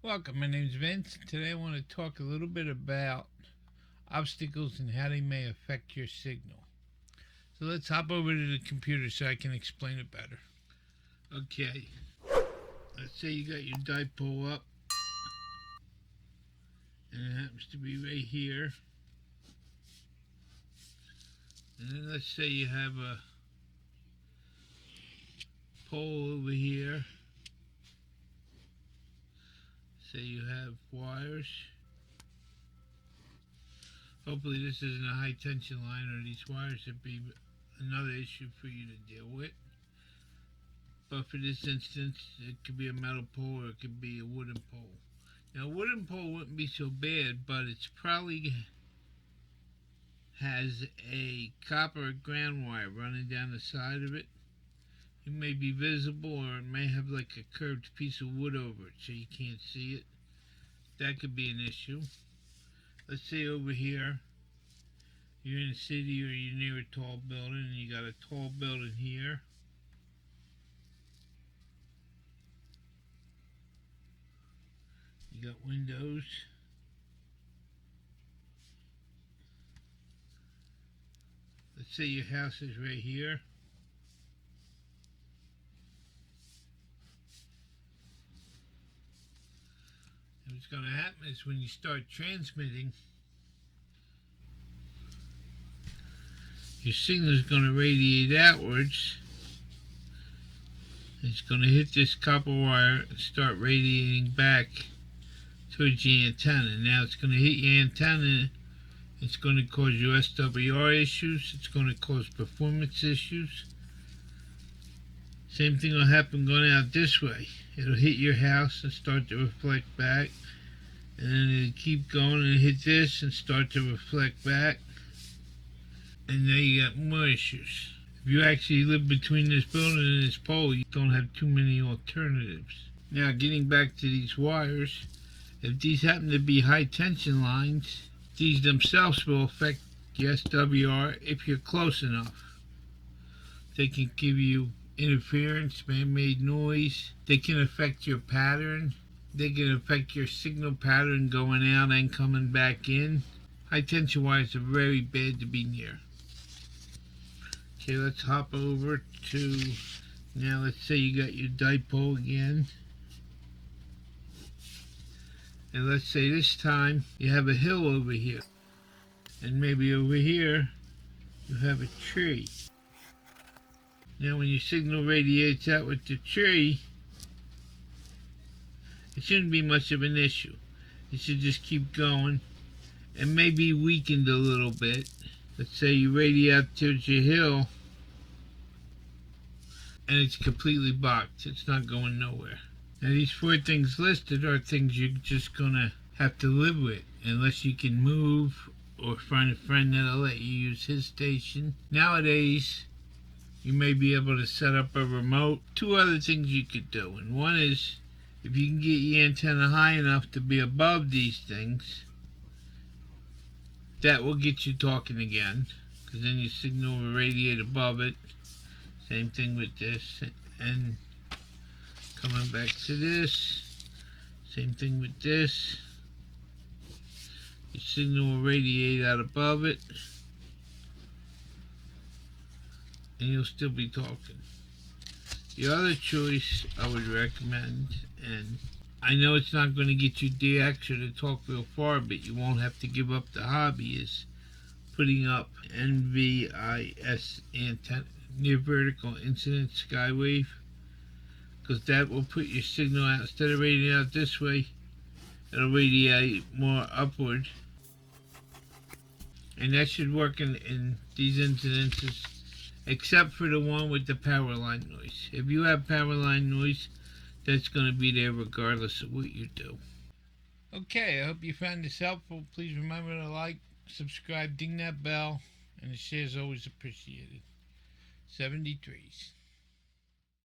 Welcome, my name is Vince. Today I want to talk a little bit about obstacles and how they may affect your signal. So let's hop over to the computer so I can explain it better. Okay, let's say you got your dipole up and it happens to be right here. And then let's say you have a pole over here. Say you have wires. Hopefully this isn't a high tension line, or these wires would be another issue for you to deal with. But for this instance, it could be a metal pole or it could be a wooden pole. Now a wooden pole wouldn't be so bad, but it's probably has a copper ground wire running down the side of it. It may be visible, or it may have like a curved piece of wood over it so you can't see it. That could be an issue. Let's say over here you're in a city or you're near a tall building and you got a tall building here. You got windows. Let's say your house is right here. What's going to happen is when you start transmitting, your signal is going to radiate outwards. It's going to hit this copper wire and start radiating back towards the antenna. Now it's going to hit your antenna. It's going to cause you SWR issues. It's going to cause performance issues. Same thing will happen going out this way. It'll hit your house and start to reflect back. And then it'll keep going and hit this and start to reflect back. And now you got more issues. If you actually live between this building and this pole, you don't have too many alternatives. Now getting back to these wires, if these happen to be high tension lines, these themselves will affect the SWR if you're close enough. They can give you interference, man-made noise. They can affect your pattern. They can affect your signal pattern going out and coming back in. High tension wires are very bad to be near. Okay, let's hop over to, now let's say you got your dipole again. And let's say this time you have a hill over here. And maybe over here you have a tree. Now when your signal radiates out with the tree, it shouldn't be much of an issue. It should just keep going and maybe weakened a little bit. Let's say you radiate out towards your hill and it's completely blocked. It's not going nowhere. Now these four things listed are things you're just gonna have to live with unless you can move or find a friend that'll let you use his station. Nowadays, you may be able to set up a remote. Two other things you could do, and one is if you can get your antenna high enough to be above these things, that will get you talking again, because then your signal will radiate above it. Same thing with this, and coming back to this, same thing with this. Your signal will radiate out above it, and you'll still be talking. The other choice I would recommend, and I know it's not going to get you DX or to talk real far, but you won't have to give up the hobby, is putting up NVIS antenna, near vertical incident skywave, because that will put your signal out, instead of radiating out this way, it'll radiate more upward. And that should work in these incidences, except for the one with the power line noise. If you have power line noise, that's going to be there regardless of what you do. Okay, I hope you found this helpful. Please remember to like, subscribe, ding that bell, and the share is always appreciated. 73s.